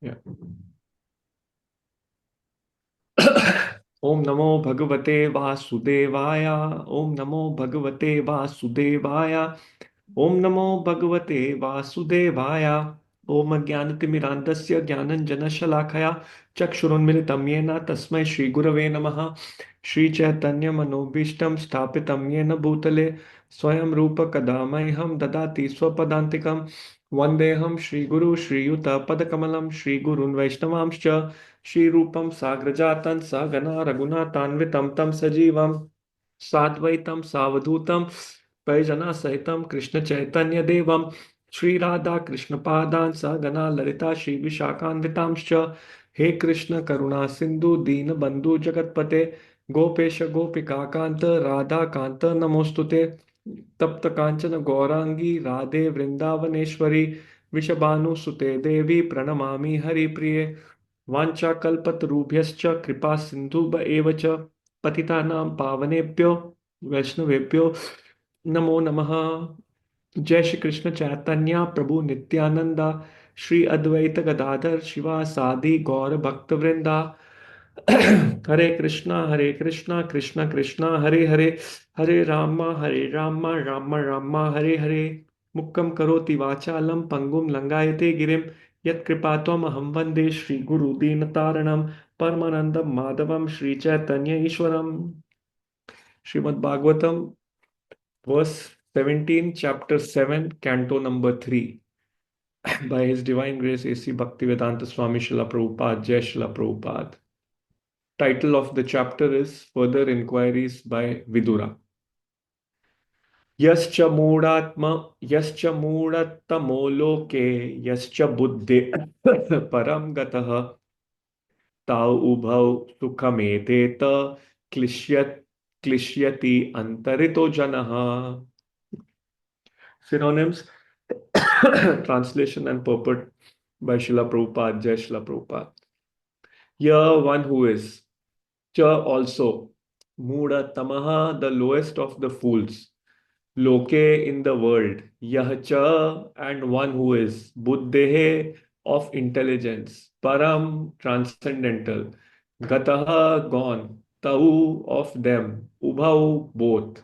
Yeah. ओम नमो भगवते वासुदेवाय। ओम नमो भगवते वासुदेवाय। ओम नमो भगवते वासुदेवाय। ओम ज्ञानतिमिरान्धस्य ज्ञानञ्जनशलाकया चक्षुरुन्मिलितं येन तस्मै श्रीगुरवे नमः। श्रीचैतन्यमनोभीष्टं स्थापितं येन भूतले स्वयं रूपकदा मह्यं ददाति स्वपदान्तिकं। वन्देऽहं श्रीगुरु श्रीयुतपदकमलं श्रीगुरून् वैष्णवांश्च श्रीरूपं साग्रजातं सहगणा रघुनाथान्वितं तं सजीवं साद्वैतं सावधूतं परिजनसहितं कृष्णचैतन्यदेवं श्रीराधा कृष्णपादान् सहगणा ललिता श्रीविशाखान्वितांश्च। हे कृष्ण करुणा सिन्धु दीनबन्धु जगत्पते गोपेश गोपिकान्त राधाकान्त नमोऽस्तुते। तप्त कांचन गौरांगी राधे वृंदावनेश्वरी वृषभानुसुते देवी प्रणमामि हरिप्रिये। वाञ्छाकल्पतरुभ्यश्च कृपा सिन्धुभ एव च पतितानां पावनेभ्यो वैष्णवेभ्यो नमो नमः। जय श्री कृष्ण चैतन्य प्रभु नित्यानंदा श्री अद्वैत गदाधर शिवासादि गौर भक्तवृंदा। हरे कृष्णा कृष्ण कृष्णा हरे हरे हरे राम राम राम हरे हरे। मुक्कं करोति वाचालं पंगुं लंगायते गिरिं यत्कृपात्वमहं वन्दे श्रीगुरुदीनतारणं परमानन्दं माधवं Sri Chaitanya ईश्वरम्। Srimad Bhagavatam, verse 17, chapter 7, canto number 3, by His Divine Grace A.C. Bhaktivedanta Swami Srila Prabhupada, Jai Srila Prabhupada. Title of the chapter is Further Inquiries by Vidura. यश्च मूढतमो लोके यश्च बुद्धि परम गतः ताउ उभौ सुखमेतेत क्लिश्यत क्लिश्यति अंतरितो जनः। Synonyms, translation and purport by Srila Prabhupada, Jai Srila Prabhupada. Here one who is, cha also, Muda Tamaha, the lowest of the fools, Loke in the world, Yah cha, and one who is, Buddhehe of intelligence, Param transcendental, Gataha gone, Tau of them, Ubhau both,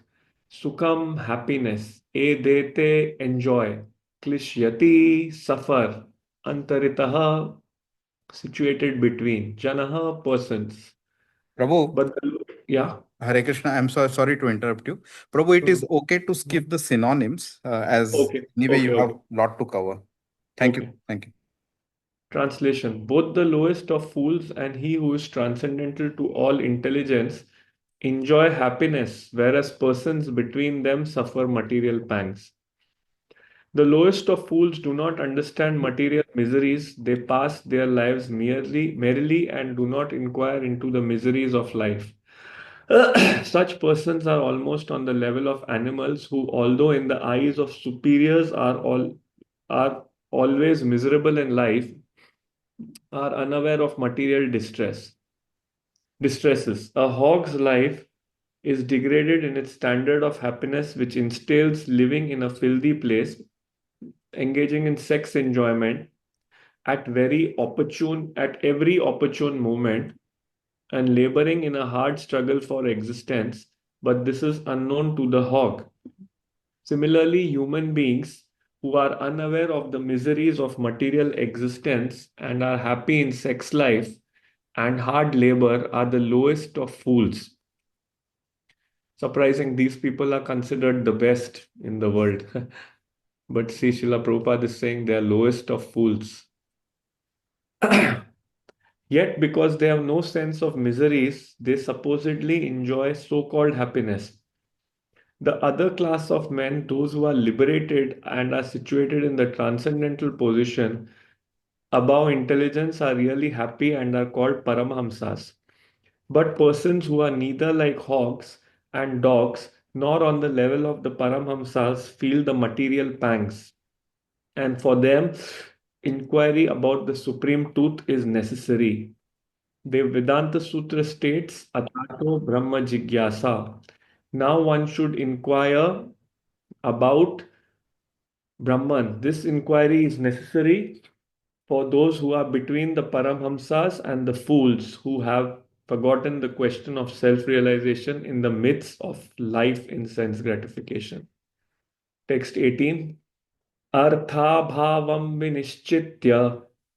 Sukham happiness, Edete enjoy, Klishyati suffer, Antaritaha situated between, Janaha persons. Prabhu, But yeah. Hare Krishna, I'm sorry to interrupt you. Prabhu, it is Mhm. okay to skip the synonyms as Okay, anyway okay, you have okay, a lot to cover. Thank you. okay. Thank you. Translation: both the lowest of fools and he who is transcendental to all intelligence enjoy happiness, whereas persons between them suffer material pangs. The lowest of fools do not understand material miseries, they pass their lives merrily and do not inquire into the miseries of life. Such persons are almost on the level of animals who, although in the eyes of superiors are always miserable in life, are unaware of material distresses. A hog's life is degraded in its standard of happiness, which entails living in a filthy place, engaging in sex enjoyment at every opportune moment, and laboring in a hard struggle for existence. But this is unknown to the hog. Similarly, human beings who are unaware of the miseries of material existence and are happy in sex life and hard labor are the lowest of fools. Surprising, these people are considered the best in the world. But see, Srila Prabhupada is saying they are lowest of fools. Yet, because they have no sense of miseries, they supposedly enjoy so called happiness. The other class of men, those who are liberated and are situated in the transcendental position above intelligence, are really happy and are called Paramhamsas. But persons who are neither like hogs and dogs nor on the level of the Paramhamsas feel the material pangs. And for them, inquiry about the supreme truth is necessary. The Vedanta Sutra states, Atato Brahma Jigyasa. Now one should inquire about Brahman. This inquiry is necessary For those who are between the Paramhamsas and the fools who have forgotten the question of self realization in the midst of life in sense gratification. Text 18. अर्थाभावं विनिश्चित्य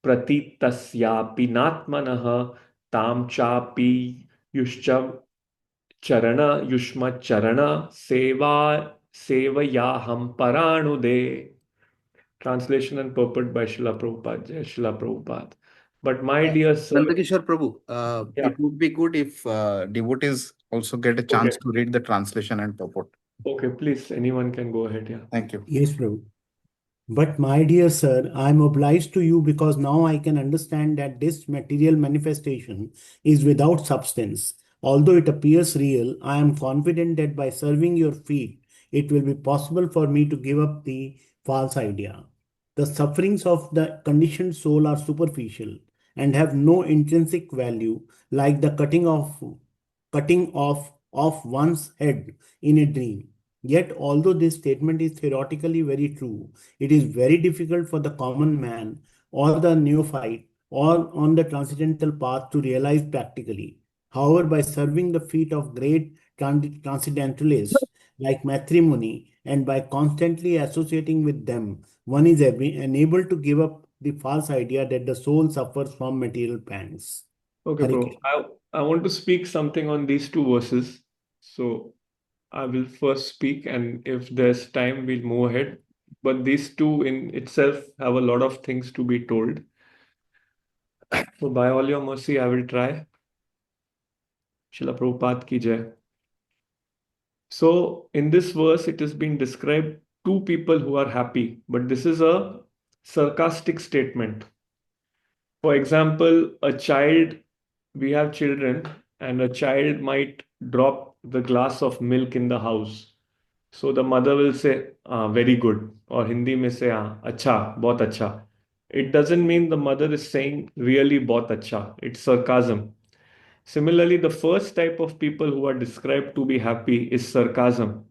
प्रतीतस्यापि नात्मनः तां चापि युश्च चरण युष्म चरण सेवा सेवयाहं पराणुदे. Translation and purport by Srila Prabhupada. Jai Srila Prabhupada. But my dear sir, Nandakishore Prabhu, yeah, it would be good if devotees also get a okay, chance to read the translation and purport. okay, please, anyone can go ahead. Yeah. Thank you. Yes, Prabhu. But my dear sir, I am obliged to you because now I can understand that this material manifestation is without substance. Although it appears real, I am confident that by serving your feet, it will be possible for me to give up the false idea. The sufferings of the conditioned soul are superficial and have no intrinsic value, like the cutting off of one's head in a dream. Yet, although this statement is theoretically very true, it is very difficult for the common man or the neophyte or on the transcendental path to realize practically. However, by serving the feet of great transcendentalists like Matrimony and by constantly associating with them, one is enabled to give up the false idea that the soul suffers from material pangs. Okay, Hare bro. Krishna. I want to speak something on these two verses. So I will first speak, and if there's time, we'll move ahead. But these two in itself have a lot of things to be told. So by all your mercy, I will try. Srila Prabhupada ki jai. So in this verse, it has been described two people who are happy, but this is a sarcastic statement. For example, a child, we have children, and a child might drop the glass of milk in the house. So the mother will say, very good, or Hindi mein say, acha, bahut acha. It doesn't mean the mother is saying really bahut acha. It's sarcasm. Similarly, the first type of people who are described to be happy is sarcasm.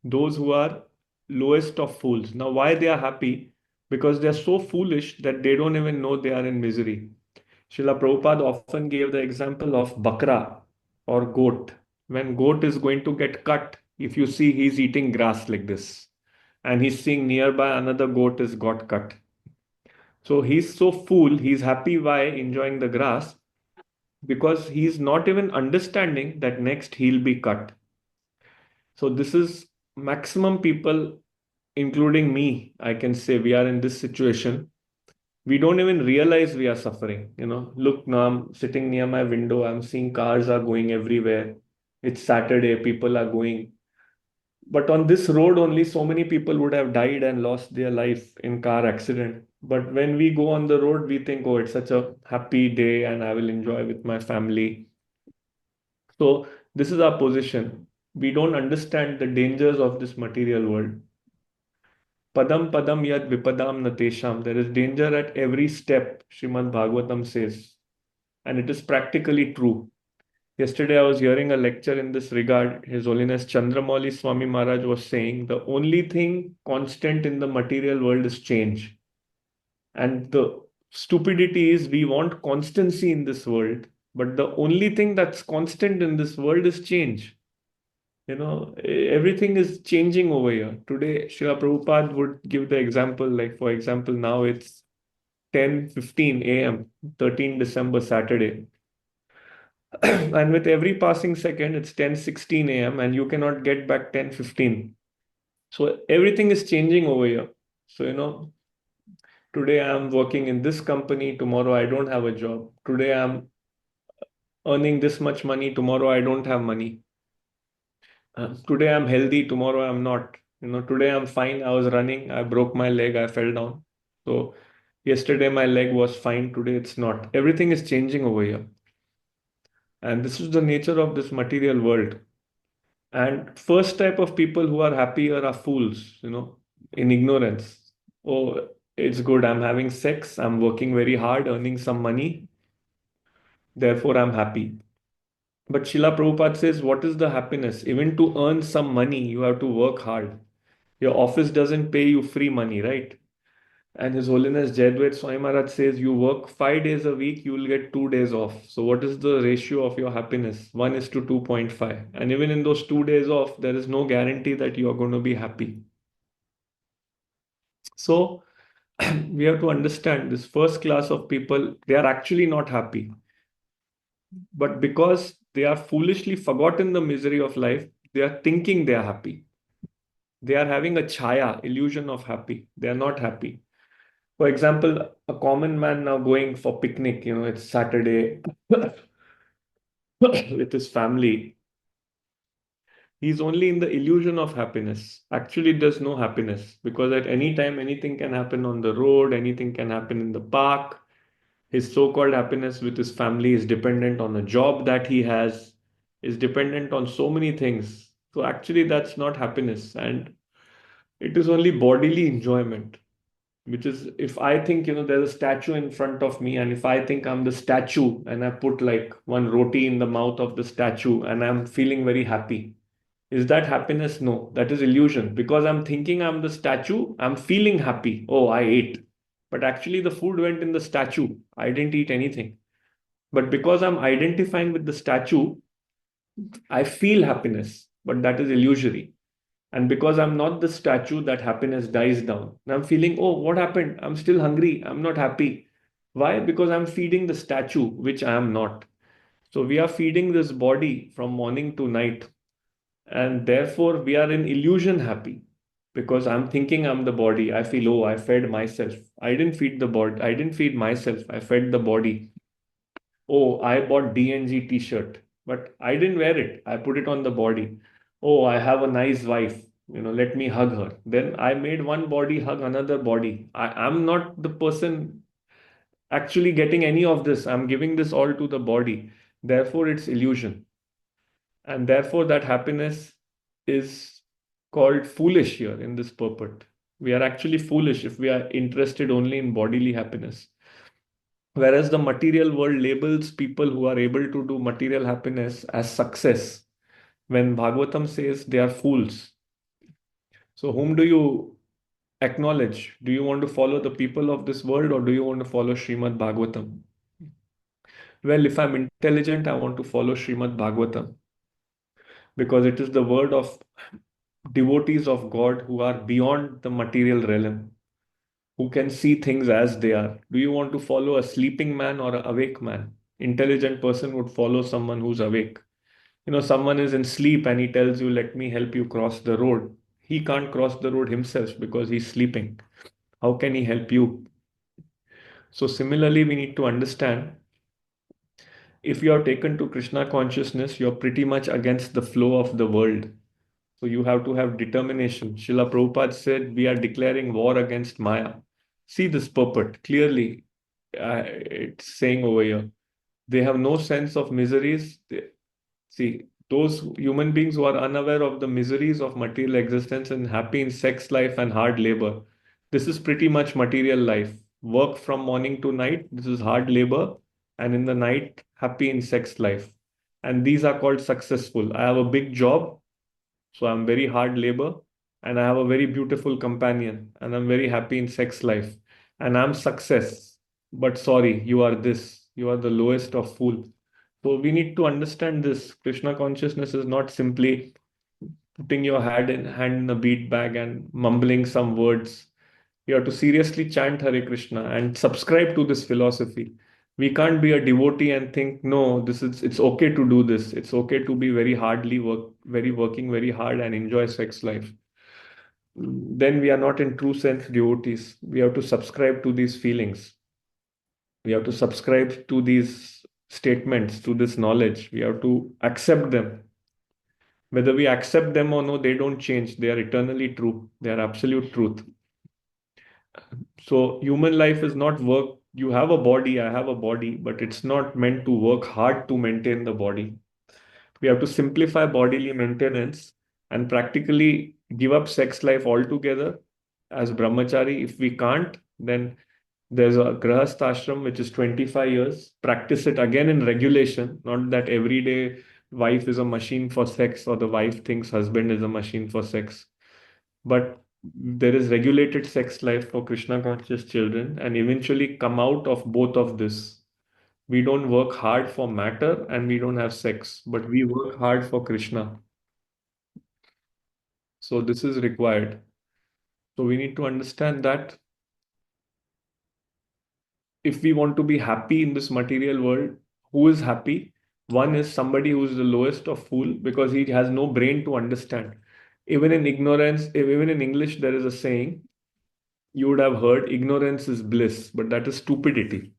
Those who are lowest of fools. Now, why they are happy? Because they are so foolish that they don't even know they are in misery. Srila Prabhupada often gave the example of bakra or goat. When goat is going to get cut, if you see he's eating grass like this, and he's seeing nearby another goat is got cut. So he's so fool, he's happy by enjoying the grass because he's not even understanding that next he'll be cut. So this is maximum people, including me, I can say we are in this situation. We don't even realize we are suffering. Look, now I'm sitting near my window, I'm seeing cars are going everywhere. It's Saturday, people are going. But on this road only, so many people would have died and lost their life in car accident. But when we go on the road, we think, oh, it's such a happy day and I will enjoy with my family. So this is our position. We don't understand the dangers of this material world. Padam padam yad vipadam natesham. There is danger at every step, Srimad Bhagavatam says. And it is practically true. Yesterday, I was hearing a lecture in this regard. His Holiness Chandramauli Swami Maharaj was saying the only thing constant in the material world is change. And the stupidity is we want constancy in this world, but the only thing that's constant in this world is change. Everything is changing over here. Today, Srila Prabhupada would give the example, like, for example, now it's 10:15 a.m., 13 December, Saturday. And with every passing second, it's 10:16 a.m., and you cannot get back 10:15. So everything is changing over here. So, today I'm working in this company, tomorrow I don't have a job. Today I'm earning this much money, tomorrow I don't have money. Today I'm healthy, tomorrow I'm not. Today I'm fine. I was running, I broke my leg, I fell down. So yesterday my leg was fine, today it's not. Everything is changing over here. And this is the nature of this material world. And first type of people who are happier are fools, in ignorance. Oh, it's good. I'm having sex. I'm working very hard, earning some money. Therefore, I'm happy. But Srila Prabhupada says, what is the happiness? Even to earn some money, you have to work hard. Your office doesn't pay you free money, right? And His Holiness Jayadvaita Swami Maharaj says, you work 5 days a week, you will get 2 days off. So what is the ratio of your happiness? 1 is to 2.5. And even in those 2 days off, there is no guarantee that you are going to be happy. So we have to understand this first class of people, they are actually not happy. But because they are foolishly forgotten the misery of life, they are thinking they are happy. They are having a chaya, illusion of happy. They are not happy. For example, a common man now going for picnic, it's Saturday with his family. He's only in the illusion of happiness. Actually, there's no happiness because at any time, anything can happen on the road, anything can happen in the park. His so-called happiness with his family is dependent on a job that he has, is dependent on so many things. So actually, that's not happiness, and it is only bodily enjoyment. Which is, if I think, there's a statue in front of me, and if I think I'm the statue and I put like one roti in the mouth of the statue and I'm feeling very happy, is that happiness? No, that is illusion. Because I'm thinking I'm the statue, I'm feeling happy. Oh, I ate. But actually, the food went in the statue. I didn't eat anything. But because I'm identifying with the statue, I feel happiness. But that is illusory. And because I'm not the statue, that happiness dies down. And I'm feeling, oh, what happened? I'm still hungry. I'm not happy. Why? Because I'm feeding the statue, which I am not. So we are feeding this body from morning to night. And therefore, we are in illusion happy because I'm thinking I'm the body. I feel, oh, I fed myself. I didn't feed the body. I didn't feed myself. I fed the body. Oh, I bought DNG t-shirt, but I didn't wear it. I put it on the body. Oh, I have a nice wife. Let me hug her. Then I made one body hug another body. I'm not the person actually getting any of this. I'm giving this all to the body. Therefore, it's illusion. And therefore, that happiness is called foolish here in this purport. We are actually foolish if we are interested only in bodily happiness. Whereas the material world labels people who are able to do material happiness as success. When Bhagavatam says they are fools. So, whom do you acknowledge? Do you want to follow the people of this world or do you want to follow Srimad Bhagavatam? Well, if I'm intelligent, I want to follow Srimad Bhagavatam because it is the word of devotees of God who are beyond the material realm, who can see things as they are. Do you want to follow a sleeping man or an awake man? Intelligent person would follow someone who's awake. Someone is in sleep and he tells you, let me help you cross the road. He can't cross the road himself because he's sleeping. How can he help you? So, similarly, we need to understand if you are taken to Krishna consciousness, you're pretty much against the flow of the world. So, you have to have determination. Srila Prabhupada said, we are declaring war against Maya. See this purport clearly. It's saying over here, they have no sense of miseries. See, those human beings who are unaware of the miseries of material existence and happy in sex life and hard labor. This is pretty much material life. Work from morning to night. This is hard labor. And in the night, happy in sex life. And these are called successful. I have a big job. So I'm very hard labor. And I have a very beautiful companion. And I'm very happy in sex life. And I'm success. But sorry, you are this. You are the lowest of fool. So we need to understand this. Krishna consciousness is not simply putting your hand in a bead bag and mumbling some words. You have to seriously chant Hare Krishna and subscribe to this philosophy. We can't be a devotee and think, no, it's okay to do this. It's okay to be working very hard and enjoy sex life. Then we are not in true sense devotees. We have to subscribe to these feelings. We have to subscribe to these statements, to this knowledge. We have to accept them. Whether we accept them or no, they don't change. They are eternally true. They are absolute truth. So, human life is not work. You have a body, I have a body, but it's not meant to work hard to maintain the body. We have to simplify bodily maintenance and practically give up sex life altogether as brahmachari. If we can't, then there's a grahast ashram which is 25 years. Practice it again in regulation, not that every day wife is a machine for sex or the wife thinks husband is a machine for sex. But there is regulated sex life for Krishna conscious children, and eventually come out of both of this. We don't work hard for matter and we don't have sex, but we work hard for Krishna. So this is required. So we need to understand that if we want to be happy in this material world, who is happy? One is somebody who is the lowest of fool because he has no brain to understand. Even in ignorance, even in English, there is a saying you would have heard, ignorance is bliss, but that is stupidity.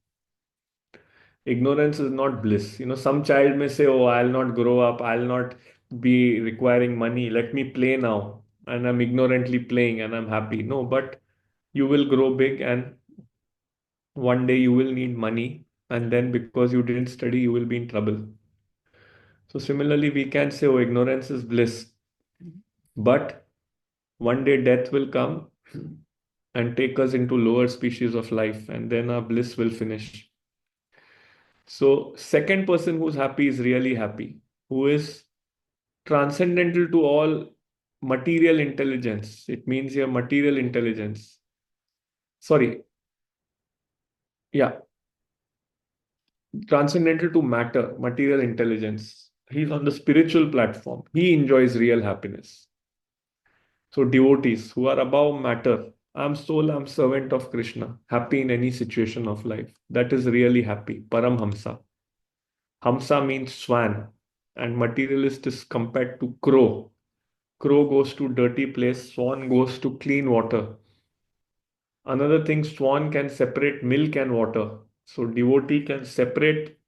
Ignorance is not bliss. Some child may say, oh, I'll not grow up, I'll not be requiring money, let me play now. And I'm ignorantly playing and I'm happy. No, but you will grow big and one day you will need money. And then because you didn't study, you will be in trouble. So similarly, we can say, oh, ignorance is bliss. But one day death will come and take us into lower species of life, and then our bliss will finish. So, second person who's happy is really happy, who is transcendental to all material intelligence. It means your material intelligence. Sorry, yeah, transcendental to matter, material intelligence. He's on the spiritual platform. He enjoys real happiness. So, devotees who are above matter, I'm soul, I'm servant of Krishna, happy in any situation of life. That is really happy. Paramhamsa. Hamsa means swan, and materialist is compared to crow. Crow goes to dirty place, swan goes to clean water. Another thing, swan can separate milk and water. So devotee can separate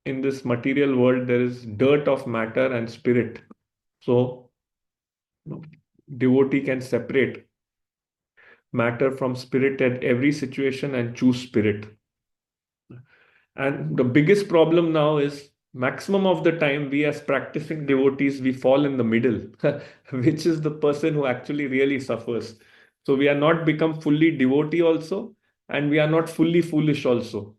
in this material world, there is dirt of matter and spirit. So devotee can separate matter from spirit at every situation and choose spirit. And the biggest problem now is maximum of the time we as practicing devotees, we fall in the middle, which is the person who actually really suffers. So we are not become fully devotee also, and we are not fully foolish also.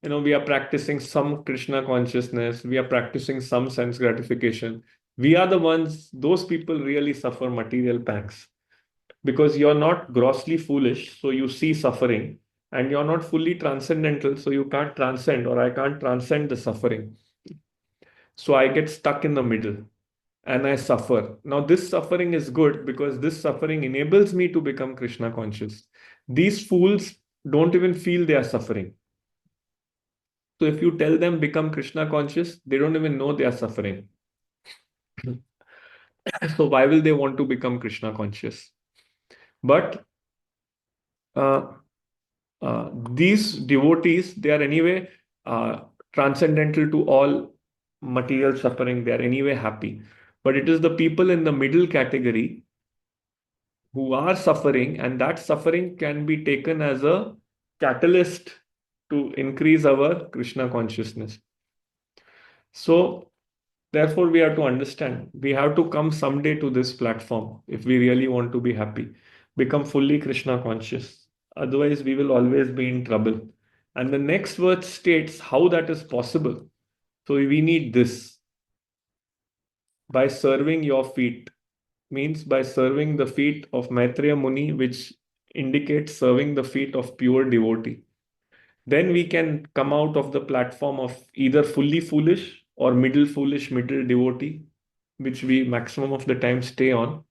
We are practicing some Krishna consciousness, we are practicing some sense gratification. We are the ones, those people really suffer material pangs because you're not grossly foolish, so you see suffering, and you're not fully transcendental, so you can't transcend, or I can't transcend the suffering. So I get stuck in the middle and I suffer. Now, this suffering is good because this suffering enables me to become Krishna conscious. These fools don't even feel they are suffering. So if you tell them become Krishna conscious, they don't even know they are suffering. So why will they want to become Krishna conscious? But uh, these devotees, they are anyway uh, transcendental to all material suffering. They are anyway happy. But it is the people in the middle category who are suffering, and that suffering can be taken as a catalyst to increase our Krishna consciousness. So, therefore, we have to understand we have to come someday to this platform if we really want to be happy, become fully Krishna conscious. Otherwise, we will always be in trouble. And the next verse states how that is possible. So, we need this by serving your feet, means by serving the feet of Maitreya Muni, which indicates serving the feet of pure devotee. Then we can come out of the platform of either fully foolish or middle foolish, middle devotee, which we maximum of the time stay on,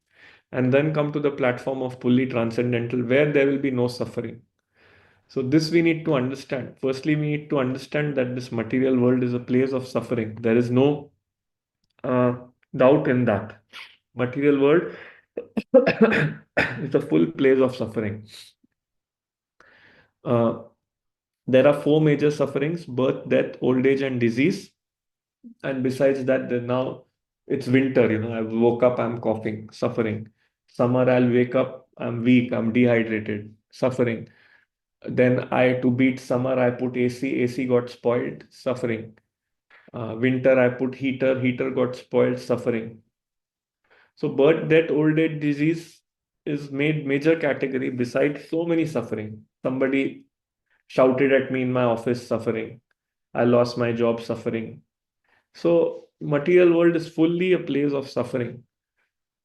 and then come to the platform of fully transcendental, where there will be no suffering. So, this we need to understand. Firstly, we need to understand that this material world is a place of suffering. There is no uh, doubt in that. Material world is a full place of suffering. Uh, there are four major sufferings: birth, death, old age, and disease. And besides that, now it's winter, I woke up, I'm coughing, suffering. Summer, I'll wake up, I'm weak, I'm dehydrated, suffering. Then to beat summer, I put AC, AC got spoiled, suffering. Winter, I put heater, heater got spoiled, suffering. So birth, death, old age, disease is made major category besides so many suffering. Somebody shouted at me in my office, suffering. I lost my job, suffering. So material world is fully a place of suffering.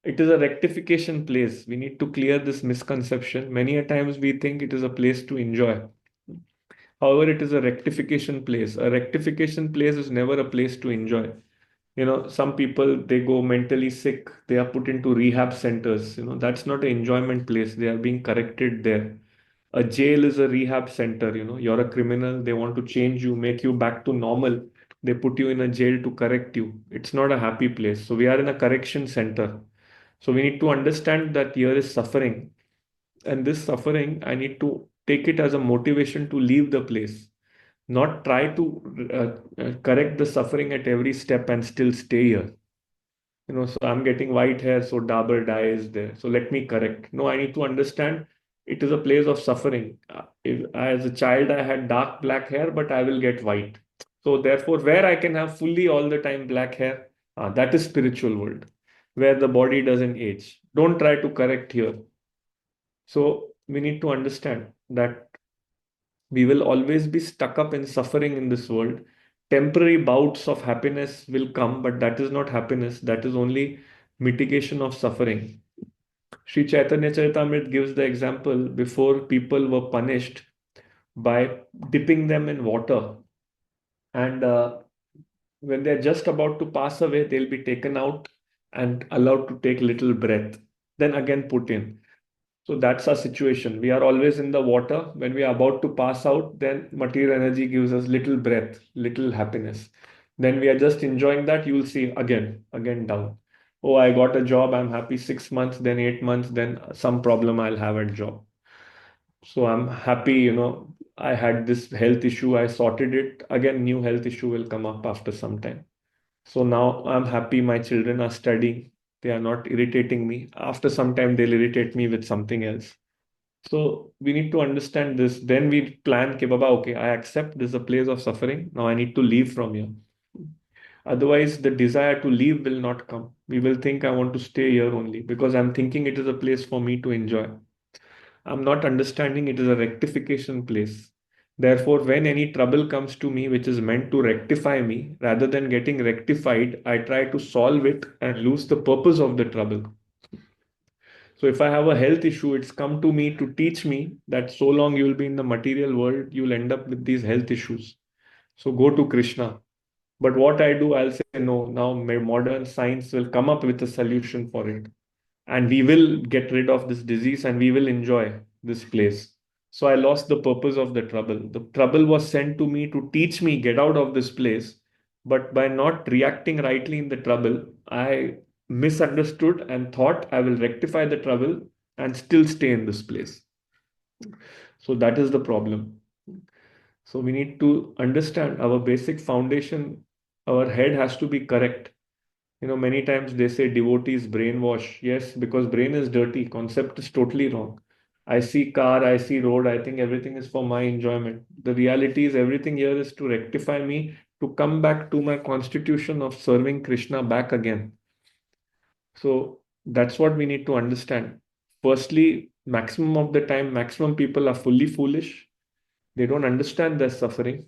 It is a rectification place. We need to clear this misconception. Many a times we think it is a place to enjoy. However, it is a rectification place. A rectification place is never a place to enjoy. Some people, they go mentally sick, they are put into rehab centers. That's not an enjoyment place. They are being corrected there. A jail is a rehab center. You're a criminal, they want to change you, make you back to normal. They put you in a jail to correct you. It's not a happy place. So we are in a correction center. So we need to understand that here is suffering, and this suffering, I need to take it as a motivation to leave the place, not try to correct the suffering at every step and still stay here. So I'm getting white hair, so Dabur dye is there. So let me correct. No, I need to understand it is a place of suffering. As a child, I had dark black hair, but I will get white. So therefore, where I can have fully all the time black hair, that is spiritual world, where the body doesn't age. Don't try to correct here. So we need to understand that we will always be stuck up in suffering in this world. Temporary bouts of happiness will come, but that is not happiness. That is only mitigation of suffering. Sri Chaitanya Charitamrita gives the example before people were punished by dipping them in water. And when they're just about to pass away, they'll be taken out and allowed to take little breath, then again put in. So that's our situation. We are always in the water. When we are about to pass out, then material energy gives us little breath, little happiness. Then we are just enjoying that. You will see again down. Oh, I got a job. I'm happy 6 months, then 8 months, then some problem I'll have at job. So I'm happy, I had this health issue. I sorted it. Again, new health issue will come up after some time. So now I'm happy my children are studying. They are not irritating me. After some time, they'll irritate me with something else. So we need to understand this. Then we plan, okay, Baba, okay, I accept this is a place of suffering. Now I need to leave from here. Otherwise, the desire to leave will not come. We will think I want to stay here only because I'm thinking it is a place for me to enjoy. I'm not understanding it is a rectification place. Therefore, when any trouble comes to me, which is meant to rectify me, rather than getting rectified, I try to solve it and lose the purpose of the trouble. So, if I have a health issue, it's come to me to teach me that so long you will be in the material world, you'll end up with these health issues. So, go to Krishna. But what I do, I'll say, no, now modern science will come up with a solution for it, and we will get rid of this disease and we will enjoy this place. So I lost the purpose of the trouble. The trouble was sent to me to teach me get out of this place, but by not reacting rightly in the trouble, I misunderstood and thought I will rectify the trouble and still stay in this place. So that is the problem. So we need to understand our basic foundation. Our head has to be correct. Many times they say devotees brainwash. Yes, because brain is dirty. Concept is totally wrong. I see car, I see road, I think everything is for my enjoyment. The reality is everything here is to rectify me, to come back to my constitution of serving Krishna back again. So that's what we need to understand. Firstly, maximum of the time, maximum people are fully foolish. They don't understand their suffering.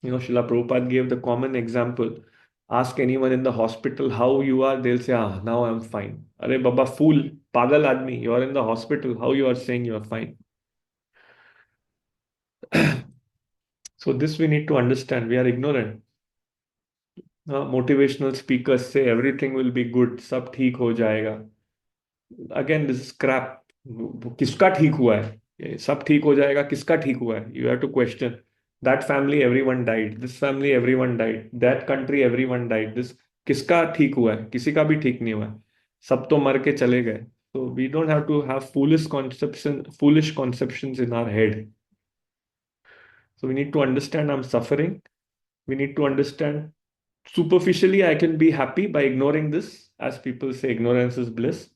Srila Prabhupada gave the common example. Ask anyone in the hospital how you are, they'll say, now I'm fine. Arey Baba, fool, pagal admi, you're in the hospital. How you are saying you're fine? So this we need to understand. We are ignorant. Motivational speakers say everything will be good, सब ठीक हो जाएगा. Again, this is crap. किसका ठीक हुआ है? ये सब ठीक हो जाएगा, किसका ठीक हुआ है? You have to question. That family, everyone died. This family, everyone died. That country, everyone died. This किसका ठीक हुआ है? किसी का भी ठीक नहीं हुआ है. सब तो मर के चले गए. So we don't have to have foolish conceptions in our head. So we need to understand I'm suffering. We need to understand superficially I can be happy by ignoring this. As people say, ignorance is bliss.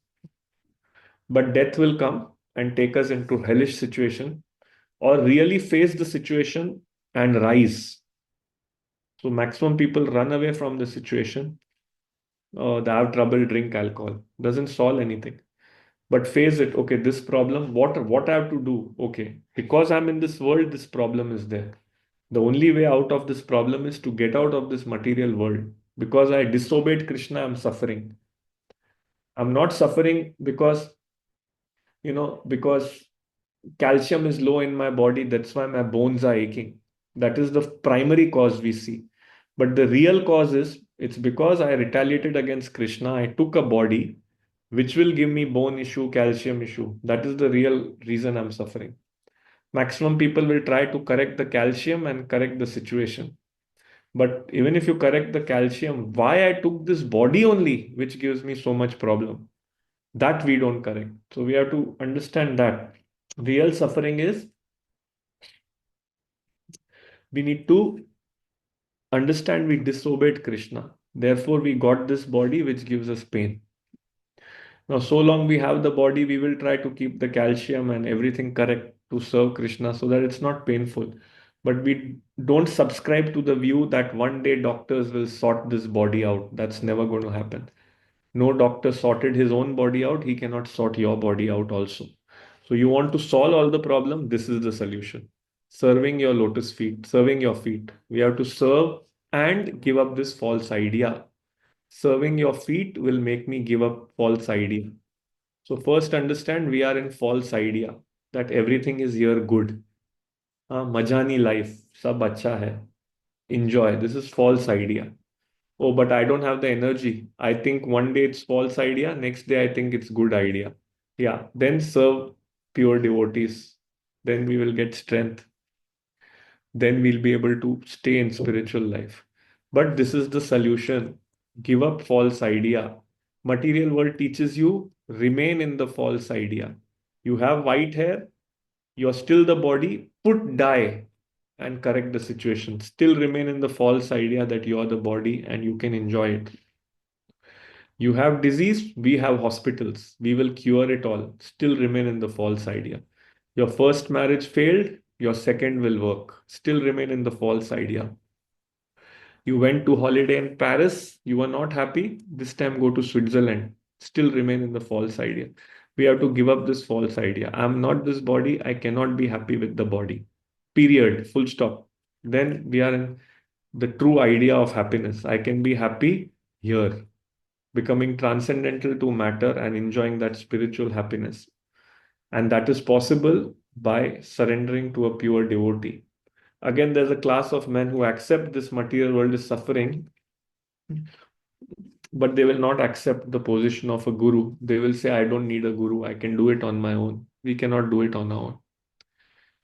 But death will come and take us into hellish situation, or really face the situation and rise. So maximum people run away from the situation. They have trouble, drink alcohol. Doesn't solve anything. But face it. Okay, this problem. What I have to do? Okay, because I'm in this world, this problem is there. The only way out of this problem is to get out of this material world. Because I disobeyed Krishna, I'm suffering. I'm not suffering because calcium is low in my body. That's why my bones are aching. That is the primary cause we see. But the real cause is it's because I retaliated against Krishna. I took a body which will give me bone issue, calcium issue. That is the real reason I'm suffering. Maximum people will try to correct the calcium and correct the situation. But even if you correct the calcium, why I took this body only, which gives me so much problem, that we don't correct. So we have to understand that real suffering is we need to understand we disobeyed Krishna. Therefore, we got this body which gives us pain. Now, so long we have the body, we will try to keep the calcium and everything correct to serve Krishna so that it's not painful. But we don't subscribe to the view that one day doctors will sort this body out. That's never going to happen. No doctor sorted his own body out. He cannot sort your body out also. So you want to solve all the problem. This is the solution. Serving your lotus feet, serving your feet. We have to serve and give up this false idea. Serving your feet will make me give up false idea. So first understand we are in false idea that everything is here good. Majani life, sab acha hai. Enjoy. This is false idea. Oh, but I don't have the energy. I think one day it's false idea, next day I think it's good idea. Yeah, then serve pure devotees. Then we will get strength. Then we'll be able to stay in spiritual life. But this is the solution. Give up false idea. Material world teaches you remain in the false idea. You have white hair, you're still the body, put dye and correct the situation. Still remain in the false idea that you're the body and you can enjoy it. You have disease, we have hospitals. We will cure it all. Still remain in the false idea. Your first marriage failed, your second will work. Still remain in the false idea. You went to holiday in Paris, you were not happy. This time go to Switzerland. Still remain in the false idea. We have to give up this false idea. I'm not this body. I cannot be happy with the body. Period. Full stop. Then we are in the true idea of happiness. I can be happy here, becoming transcendental to matter and enjoying that spiritual happiness. And that is possible by surrendering to a pure devotee. Again, there's a class of men who accept this material world is suffering, but they will not accept the position of a guru. They will say, I don't need a guru. I can do it on my own. We cannot do it on our own.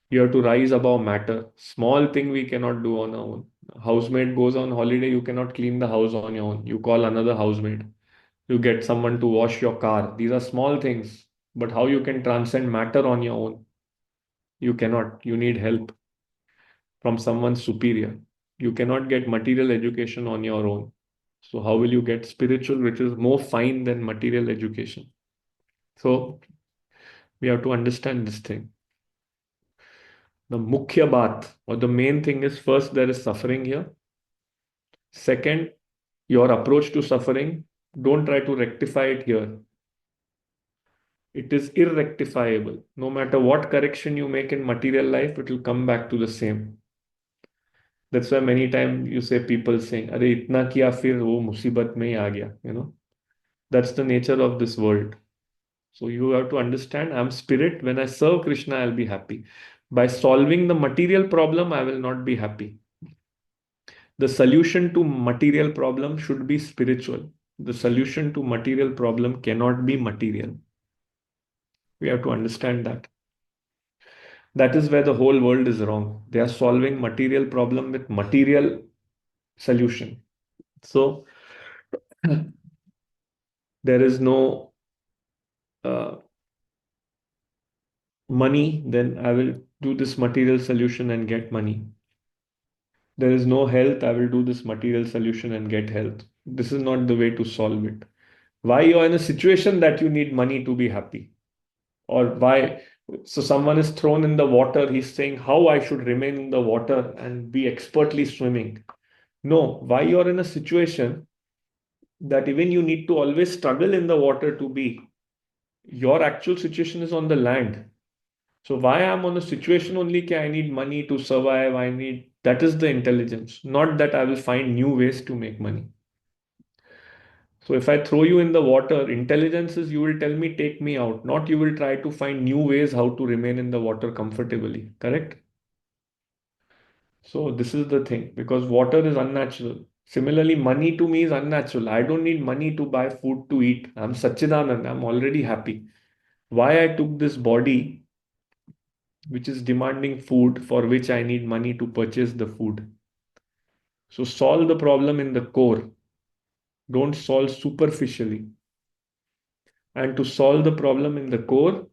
You have to rise above matter. Small thing we cannot do on our own. Housemaid goes on holiday, you cannot clean the house on your own. You call another housemaid. You get someone to wash your car. These are small things, but how you can transcend matter on your own? You cannot. You need help from someone superior. You cannot get material education on your own. So, how will you get spiritual, which is more fine than material education? So, we have to understand this thing. The mukhya baat or the main thing is first, there is suffering here. Second, your approach to suffering, don't try to rectify it here. It is irrectifiable. No matter what correction you make in material life, it will come back to the same. That's why many times you say people saying, "Arey itna kiya fir wo musibat mein hi aa gaya." That's the nature of this world. So you have to understand, I'm spirit. When I serve Krishna, I'll be happy. By solving the material problem, I will not be happy. The solution to material problem should be spiritual. The solution to material problem cannot be material. We have to understand that. That is where the whole world is wrong. They are solving material problem with material solution. So there is no uh, money, then I will do this material solution and get money. There is no health, I will do this material solution and get health. This is not the way to solve it. Why you are in a situation that you need money to be happy? Or why? So someone is thrown in the water, he's saying how I should remain in the water and be expertly swimming. No, why you're in a situation that even you need to always struggle in the water to be. Your actual situation is on the land. So why I'm on a situation only कि I need money to survive, I need that is the intelligence, not that I will find new ways to make money. So if I throw you in the water, intelligence is you will tell me, take me out, not you will try to find new ways how to remain in the water comfortably. Correct? So this is the thing because water is unnatural. Similarly, money to me is unnatural. I don't need money to buy food to eat. I'm Satchidanand. I'm already happy. Why I took this body, which is demanding food, for which I need money to purchase the food. So solve the problem in the core. Don't solve superficially. And to solve the problem in the core,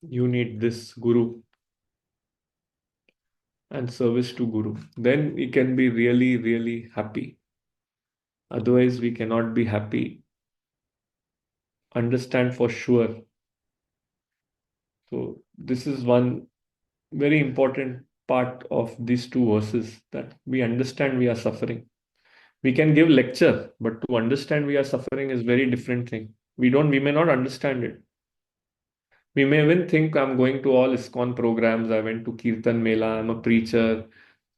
you need this guru and service to guru. Then we can be really, really happy. Otherwise, we cannot be happy. Understand for sure. So this is one very important part of these two verses that we understand we are suffering. We can give lecture, but to understand we are suffering is very different thing. We may not understand it. We may even think I'm going to all ISKCON programs. I went to Kirtan Mela. I'm a preacher.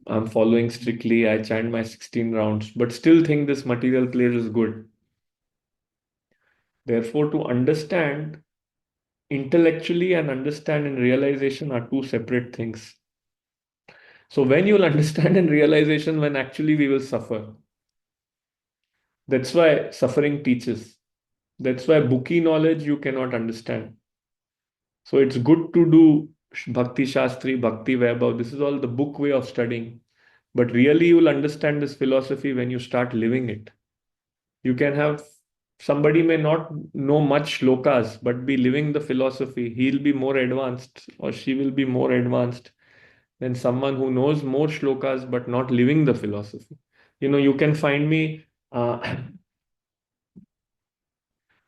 I'm following strictly. I chant my 16 rounds, but still think this material plane is good. Therefore, to understand intellectually and understand in realization are two separate things. So when you'll understand in realization, when actually we will suffer. That's why suffering teaches. That's why booky knowledge you cannot understand. So it's good to do Bhakti Shastri, Bhakti Vaibhav. This is all the book way of studying. But really, you'll understand this philosophy when you start living it. You can have somebody may not know much shlokas, but be living the philosophy. He'll be more advanced or she will be more advanced than someone who knows more shlokas but not living the philosophy. You can find me.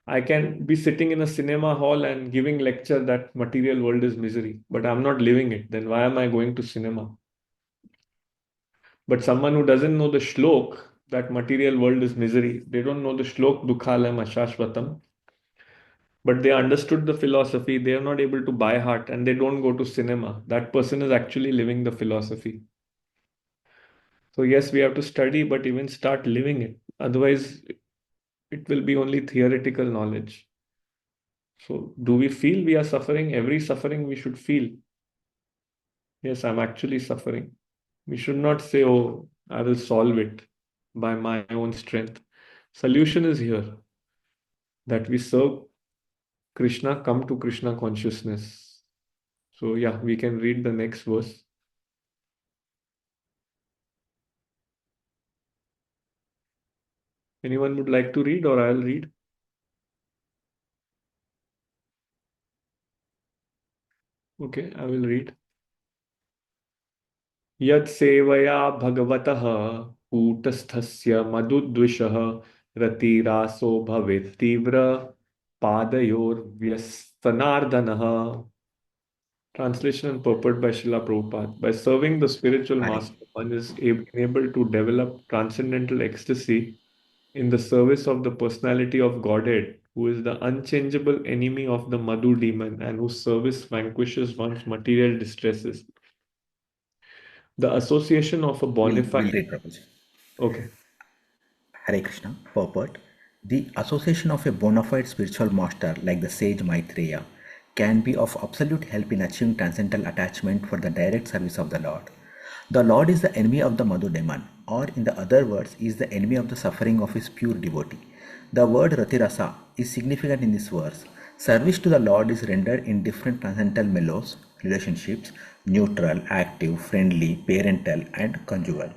I can be sitting in a cinema hall and giving lecture that material world is misery, but I'm not living it. Then why am I going to cinema? But someone who doesn't know the shlok, that material world is misery, they don't know the shlok dukhalam ashashvatam, but they understood the philosophy, they are not able to buy heart and they don't go to cinema. That person is actually living the philosophy. So yes, we have to study, but even start living it. Otherwise, it will be only theoretical knowledge. So do we feel we are suffering? Every suffering we should feel. Yes, I'm actually suffering. We should not say, oh, I will solve it by my own strength. Solution is here that we serve Krishna, come to Krishna consciousness. So, yeah, we can read the next verse. Anyone would like to read, or I'll read? Okay, I will read. Yat sevaya bhagavatah kutasthasya madudvishah ratiraso bhavet tivra padayor vyastanardhanah. Translation and purport by Srila Prabhupada. By serving the spiritual Hare, master, one is able to develop transcendental ecstasy in the service of the personality of Godhead, who is the unchangeable enemy of the Madhu demon and whose service vanquishes one's material distresses. The association of a bona we'll fide. read Prabhuji. Okay. Hare Krishna. Purport. The association of a bona fide spiritual master like the sage Maitreya can be of absolute help in achieving transcendental attachment for the direct service of the Lord. The Lord is the enemy of the Madhu demon, or in the other words, is the enemy of the suffering of his pure devotee. The word Ratirasa is significant in this verse. Service to the Lord is rendered in different transcendental mellows, relationships, neutral, active, friendly, parental, and conjugal.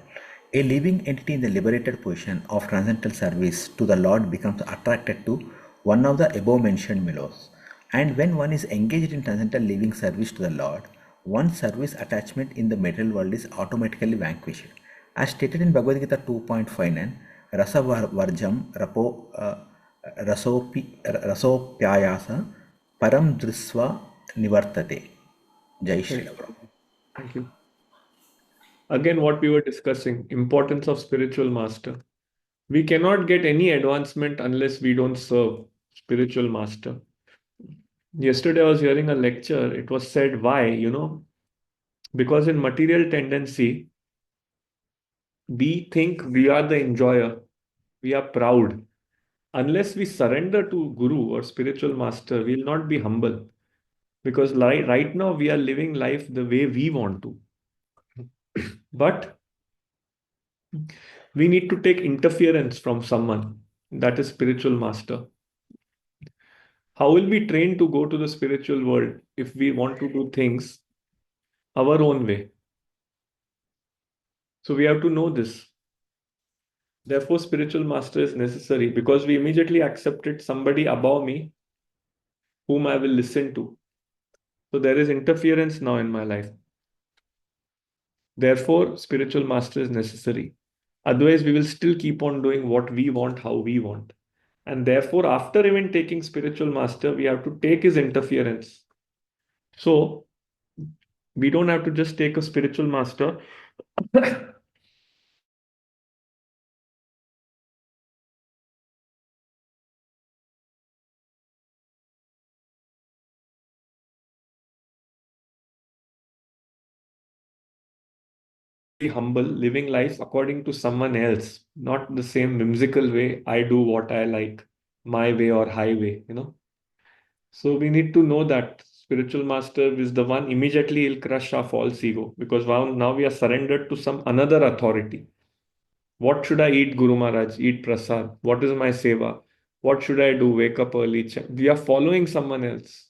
A living entity in the liberated position of transcendental service to the Lord becomes attracted to one of the above mentioned mellows. And when one is engaged in transcendental living service to the Lord, one's service attachment in the material world is automatically vanquished. As stated in Bhagavad Gita 2.59, Rasa Varjam Rasopyayasa Param Drisva Nivartate. Jai Shri Thank Prabhu. you. Thank you. Again, what we were discussing, importance of spiritual master. We cannot get any advancement unless we don't serve spiritual master. Yesterday, I was hearing a lecture. It was said, why? Because in material tendency, we think we are the enjoyer. We are proud. Unless we surrender to Guru or spiritual master, we'll not be humble. Because right now we are living life the way we want to. But we need to take interference from someone, that is spiritual master. How will we train to go to the spiritual world if we want to do things our own way? So we have to know this. Therefore, spiritual master is necessary because we immediately accepted somebody above me whom I will listen to. So there is interference now in my life. Therefore, spiritual master is necessary. Otherwise, we will still keep on doing what we want, how we want. And therefore, after even taking spiritual master, we have to take his interference. So we don't have to just take a spiritual master. Humble, living life according to someone else, not the same whimsical way. I do what I like, my way or highway. So we need to know that spiritual master is the one immediately he'll crush our false ego because now we are surrendered to some another authority. What should I eat, Guru Maharaj? Eat prasad. What is my seva? What should I do? Wake up early. We are following someone else.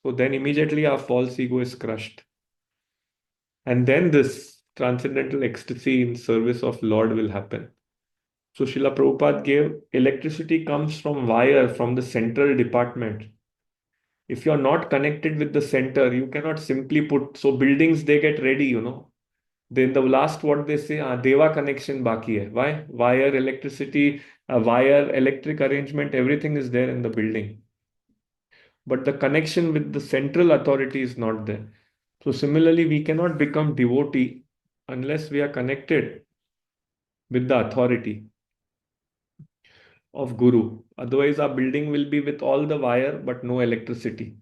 So then immediately our false ego is crushed. And then this transcendental ecstasy in service of Lord will happen. So Srila Prabhupada gave electricity comes from wire from the central department. If you're not connected with the center, you cannot simply put. So buildings, they get ready. Then the last what they say, Deva connection baki hai. Why? Wire, electricity, wire, electric arrangement, everything is there in the building. But the connection with the central authority is not there. So similarly, we cannot become devotee unless we are connected with the authority of Guru. Otherwise, our building will be with all the wire but no electricity.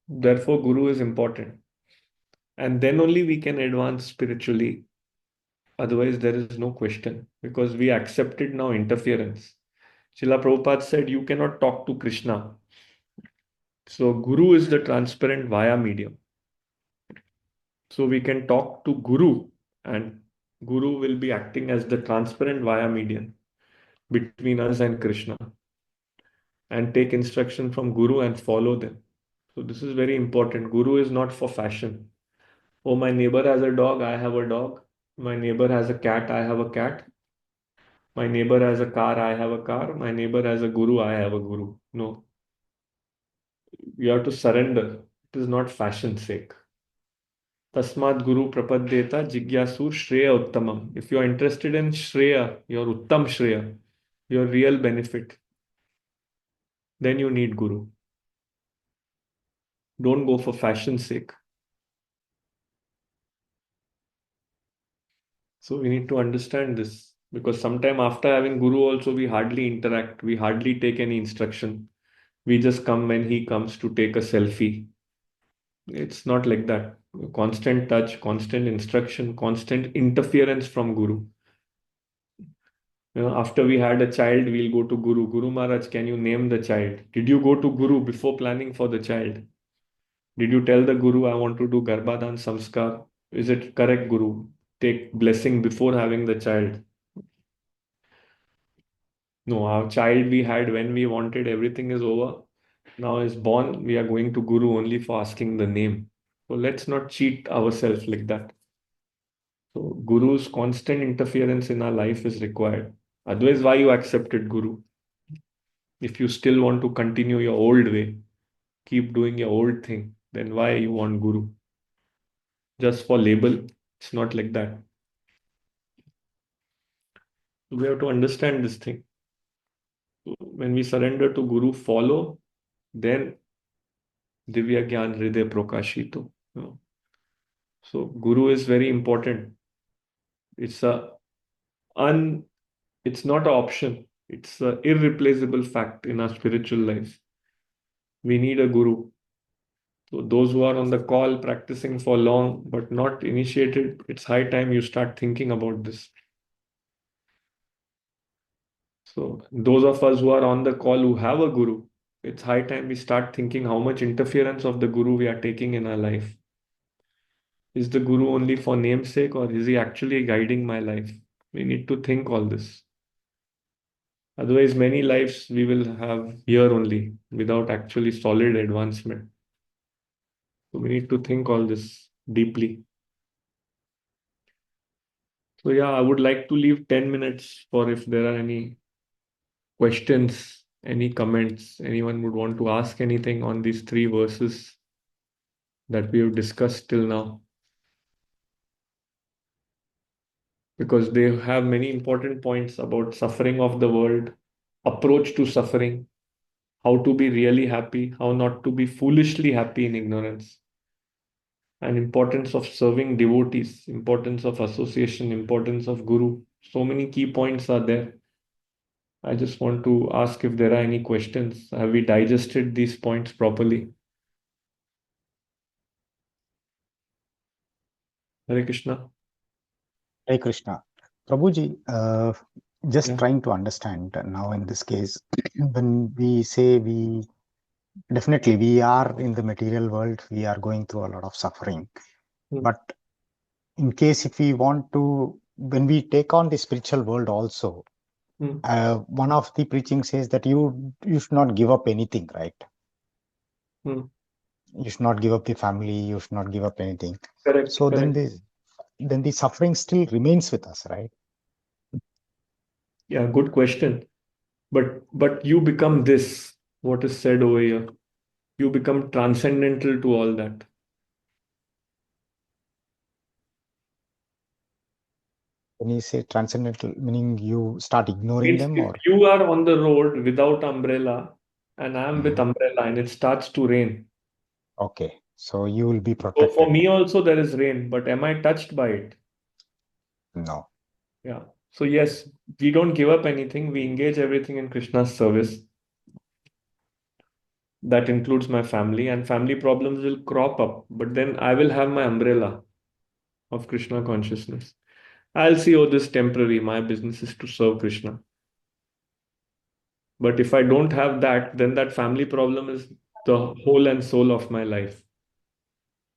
Therefore, Guru is important. And then only we can advance spiritually. Otherwise, there is no question because we accepted now interference. Srila Prabhupada said, you cannot talk to Krishna. So, Guru is the transparent via medium. So, we can talk to Guru, and Guru will be acting as the transparent via medium between us and Krishna, and take instruction from Guru and follow them. So, this is very important. Guru is not for fashion. Oh, my neighbor has a dog, I have a dog. My neighbor has a cat, I have a cat. My neighbor has a car, I have a car. My neighbor has a guru, I have a guru. No, you have to surrender. It is not fashion's sake. Tasmat Guru Prapadyeta Jigyasu Shreya Uttamam. If you are interested in Shreya, your Uttam Shreya, your real benefit, then you need Guru. Don't go for fashion's sake. So we need to understand this because sometime after having Guru also we hardly interact, we hardly take any instruction. We just come when he comes to take a selfie. It's not like that. Constant touch, constant instruction, constant interference from Guru. After we had a child, we'll go to Guru. Guru Maharaj, can you name the child? Did you go to Guru before planning for the child? Did you tell the Guru, I want to do Garbhadan Samskar? Is it correct, Guru? Take blessing before having the child. No, our child we had when we wanted, everything is over. Now is born, we are going to Guru only for asking the name. So let's not cheat ourselves like that. So Guru's constant interference in our life is required. Otherwise, why you accepted Guru? If you still want to continue your old way, keep doing your old thing, then why you want Guru? Just for label? It's not like that. We have to understand this thing. When we surrender to Guru, follow, then Divya Gyan Hriday Prakashito. So Guru is very important. It's it's not an option. It's an irreplaceable fact in our spiritual life. We need a Guru. So those who are on the call practicing for long but not initiated, it's high time you start thinking about this. So those of us who are on the call who have a guru, it's high time we start thinking how much interference of the guru we are taking in our life. Is the guru only for namesake, or is he actually guiding my life? We need to think all this. Otherwise, many lives we will have here only without actually solid advancement. So we need to think all this deeply. So yeah, I would like to leave 10 minutes for if there are any questions, any comments, anyone would want to ask anything on these three verses that we have discussed till now. Because they have many important points about suffering of the world, approach to suffering, how to be really happy, how not to be foolishly happy in ignorance, and importance of serving devotees, importance of association, importance of guru. So many key points are there. I just want to ask if there are any questions. Have we digested these points properly? Hare Krishna. Hare Krishna. Prabhuji, just Yeah. trying to understand now in this case, when we say definitely we are in the material world, we are going through a lot of suffering. Hmm. But in case if we want to, when we take on the spiritual world also, Hmm. one of the preaching says that you should not give up anything, right? Hmm. You should not give up the family, you should not give up anything. Correct, So correct. then the suffering still remains with us, right? Yeah, good question. But you become this, what is said over here. You become transcendental to all that. When you say transcendental, meaning you start ignoring Means them, if or you are on the road without umbrella and I'm with Mhm. umbrella and it starts to rain. Okay, so you will be So for protected. me also there is rain, but am I touched by it? No. Yeah. So yes, we don't give up anything. We engage everything in Krishna's service. That includes my family, and family problems will crop up, but then I will have my umbrella of Krishna consciousness. I'll see, oh, this temporary. My business is to serve Krishna. But if I don't have that, then that family problem is the whole and soul of my life.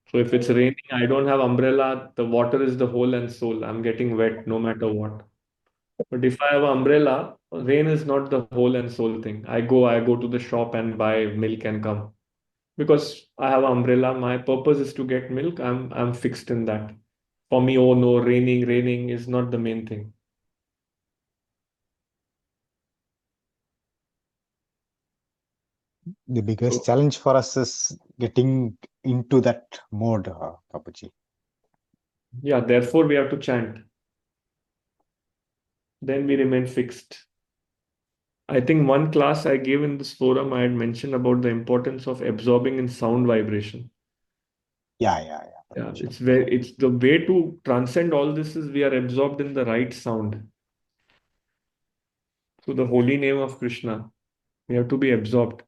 So if it's raining, I don't have umbrella, the water is the whole and soul. I'm getting wet no matter what. But if I have an umbrella, rain is not the whole and soul thing. I go to the shop and buy milk and come. Because I have an umbrella, my purpose is to get milk. I'm fixed in that. For me, oh no, raining is not the main thing. The biggest So challenge for us is getting into that mode, Prabhuji. yeah, therefore we have to chant. Then we remain fixed. I think one class I gave in this forum, I had mentioned about the importance of absorbing in sound vibration. Yeah, Yeah, Prabhuji. it's the way to transcend all this is we are absorbed in the right sound. So the holy name of Krishna, we have to be absorbed.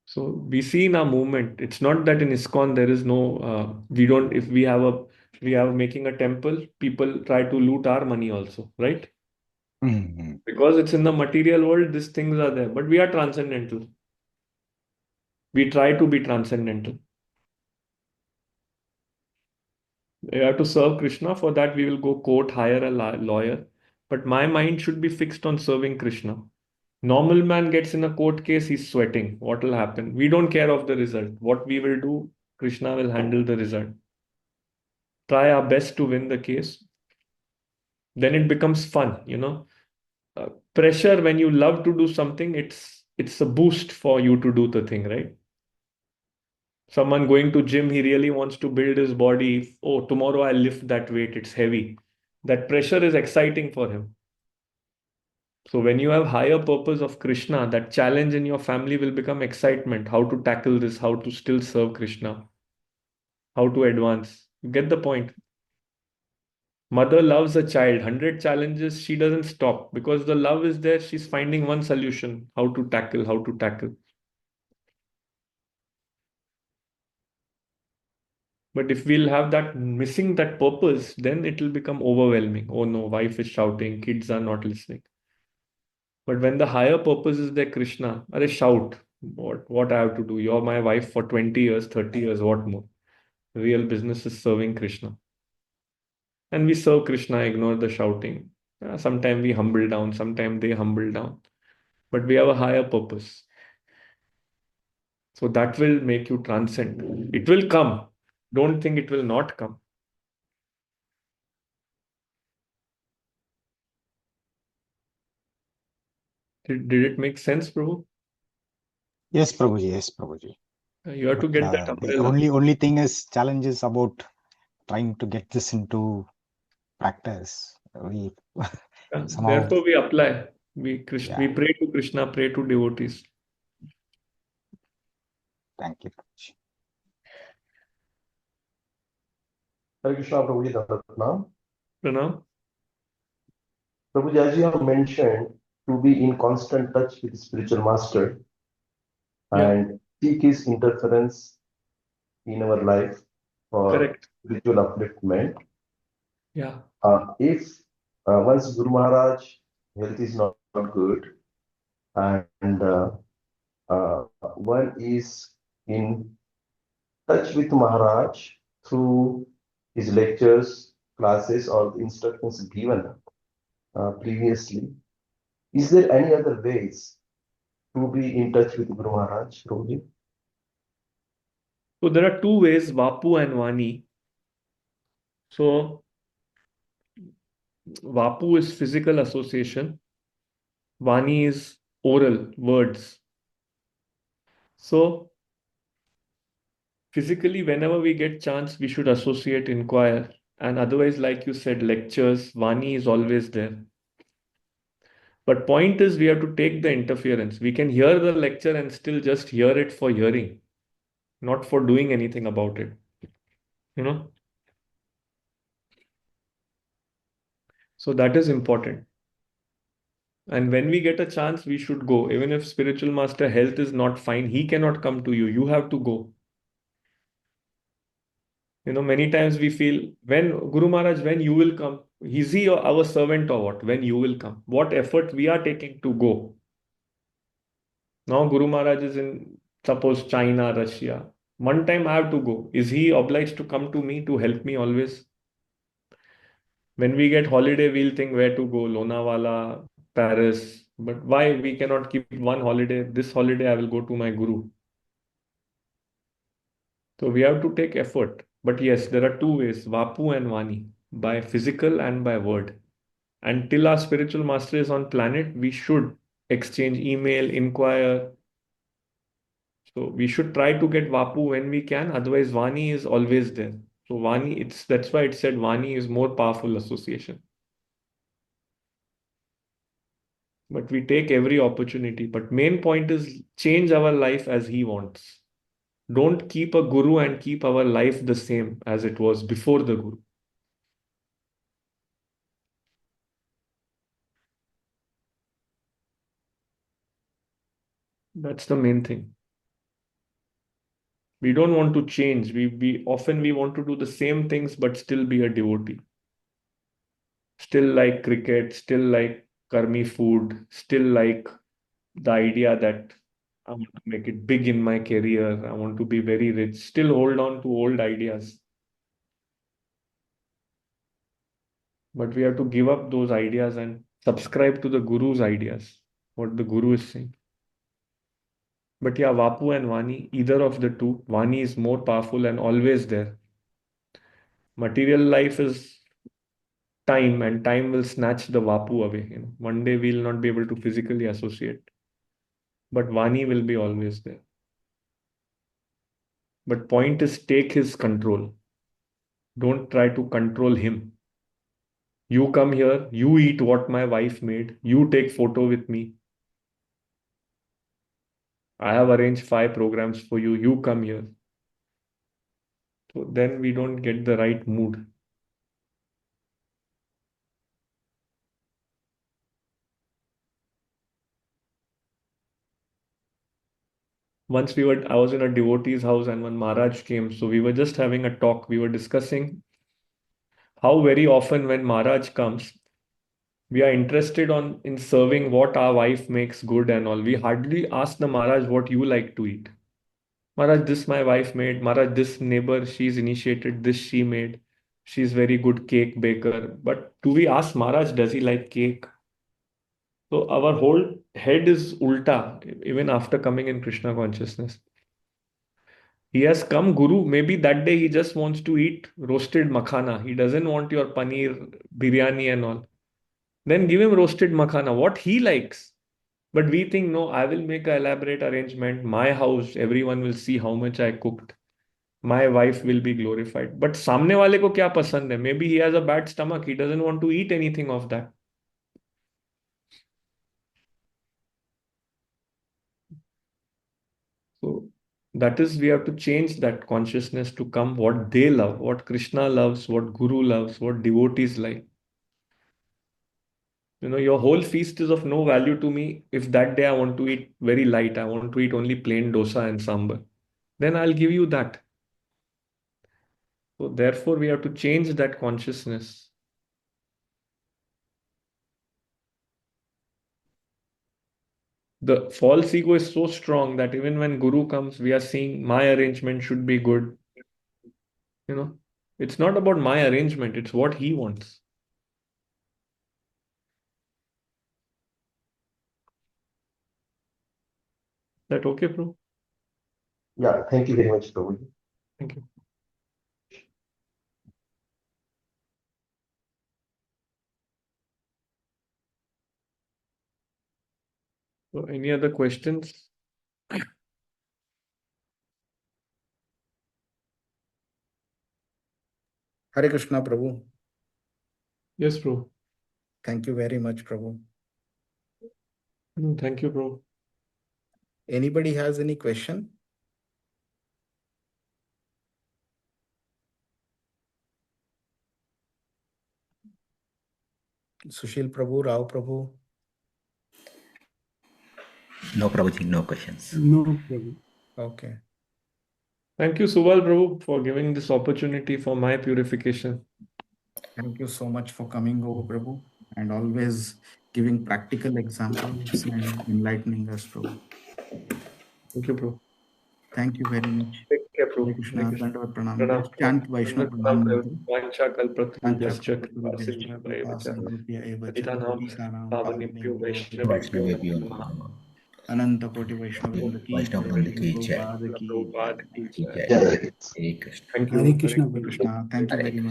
So we see in our movement, it's not that in ISKCON there is no, we don't, if we have making a temple, people try to loot our money also, right? Mhm. Because it's in the material world, these things are there, but we are transcendental. We try to be transcendental. We have to serve Krishna. For that, we will go court, hire a lawyer. But my mind should be fixed on serving Krishna. Normal man gets in a court case, he's sweating. What will happen? We don't care of the result. What we will do, Krishna will handle the result. Try our best to win the case. Then it becomes fun. Pressure when you love to do something, it's a boost for you to do the thing, right? Someone going to gym, he really wants to build his body. Oh, tomorrow I'll lift that weight, it's heavy. That pressure is exciting for him. So when you have higher purpose of Krishna, that challenge in your family will become excitement. How to tackle this, how to still serve Krishna, how to advance. You get the point. Mother loves a child, 100 challenges, she doesn't stop because the love is there. She's finding one solution, how to tackle, how to tackle. But if we'll have that missing that purpose, then it will become overwhelming. Oh no, wife is shouting, kids are not listening. But when the higher purpose is there, Krishna, are shout. What I have to do? You're my wife for 20 years, 30 years, what more? Real business is serving Krishna. And we serve Krishna, ignore the shouting. Sometimes we humble down, sometimes they humble down. But we have a higher purpose. So that will make you transcend. It will come. Don't think it will not come. Did it make sense, Prabhu? Yes, Prabhuji. Yes, Prabhuji. You have to But get that the umbrella. only thing is challenge is about trying to get this into practice. We somehow, Therefore, we apply. yeah. We pray to Krishna, pray to devotees. Thank you, Prabhuji. Hare Krishna, Prabhuji, Dandatna. Pranam. Prabhuji, as you have mentioned, to be in constant touch with the spiritual master Yeah, and seek his interference in our life for correct. spiritual upliftment. Yeah. If once Guru Maharaj health is not good and one is in touch with Maharaj through his lectures, classes, or the instructions given previously, is there any other ways to be in touch with Guru Maharaj, Prabhuji? So there are two ways, Vapu and Vani. So Vapu is physical association. Vani is oral, words. So physically, whenever we get chance, we should associate, inquire. And otherwise, like you said, lectures, Vani is always there. But point is, we have to take the interference. We can hear the lecture and still just hear it for hearing, not for doing anything about it. You know? So that is important. And when we get a chance, we should go. Even if spiritual master health is not fine, he cannot come to you. You have to go. Many times we feel when Guru Maharaj, when you will come, is he our servant or what? When you will come, what effort we are taking to go? Now Guru Maharaj is in, suppose, China, Russia. One time I have to go. Is he obliged to come to me to help me always? When we get holiday, we'll think where to go, Lonavala, Paris. But why we cannot keep one holiday? This holiday I will go to my Guru. So we have to take effort. But yes, there are two ways, Vapu and Vani, by physical and by word. And till our spiritual master is on planet, we should exchange email, inquire. So we should try to get Vapu when we can. Otherwise, Vani is always there. So Vani, that's why it said Vani is more powerful association. But we take every opportunity. But main point is change our life as he wants. Don't keep a guru and keep our life the same as it was before the guru. That's the main thing. We don't want to change. We often we want to do the same things but still be a devotee. Still like cricket, still like karmi food, still like the idea that I want to make it big in my career. I want to be very rich. Still hold on to old ideas. But we have to give up those ideas and subscribe to the guru's ideas, what the guru is saying. But yeah, Vapu and Vani, either of the two, Vani is more powerful and always there. Material life is time, and time will snatch the Vapu away. One day we'll not be able to physically associate, but Vani will be always there. But point is take his control. Don't try to control him. You come here, you eat what my wife made, you take photo with me. I have arranged 5 programs for you, you come here. So then we don't get the right mood. Once I was in a devotee's house and when Maharaj came, so we were just having a talk. We were discussing how very often when Maharaj comes, we are interested in serving what our wife makes good and all. We hardly ask the Maharaj what you like to eat. Maharaj, this my wife made. Maharaj, this neighbor, she's initiated this she made. She's very good cake baker. But do we ask Maharaj, does he like cake? So our whole head is ulta, even after coming in Krishna consciousness. He has come, Guru. Maybe that day he just wants to eat roasted makhana. He doesn't want your paneer, biryani, and all. Then give him roasted makhana, what he likes. But we think, no, I will make an elaborate arrangement. My house, everyone will see how much I cooked. My wife will be glorified. But सामने वाले को क्या पसंद है? Maybe he has a bad stomach. He doesn't want to eat anything of that. So that is, we have to change that consciousness to come what they love, what Krishna loves, what Guru loves, what devotees like. Your whole feast is of no value to me if that day I want to eat very light. I want to eat only plain dosa and sambar. Then I'll give you that. So therefore, we have to change that consciousness. The false ego is so strong that even when Guru comes, we are seeing my arrangement should be good. It's not about my arrangement, it's what he wants. That okay, bro? Yeah, thank you very much, Prabhu. Thank you. So any other questions? Hare Krishna, Prabhu. Yes, bro. Thank you very much, Prabhu. Thank you, bro. Anybody has any question? Sushil Prabhu, Rao Prabhu. No, Prabhuji, no questions. No, Prabhu. Okay. Thank you, Suval Prabhu, for giving this opportunity for my purification. Thank you so much for coming over, Prabhu, and always giving practical examples and enlightening us, Prabhu. Thank you, bro. Thank you very much. Take care, bro. Hare Krishna, Hare Krishna. Dandavat Pranam. Pranam. Let's chant Vaishnav Pranam mantra. Vancha kalpatrubhyascha Panchakapaturubhyascha kripasincha kripa vacha sindhubhya evacha patitanam patitanam pavanebhyo pavanebhyo vaishnavebhyo Vaishnavebhyo namo namaha. Namaha. Ananta Koti Vaishnavrinda ki Vaishnav jai, Vrinda Srila ki jai. Prabhupada ki Prabhupada ki jai. jai. Jai. Yeah. Hare Krishna. Thank you. Hare Krishna, Hare Prabhu. Krishna. Thank you Hare very much.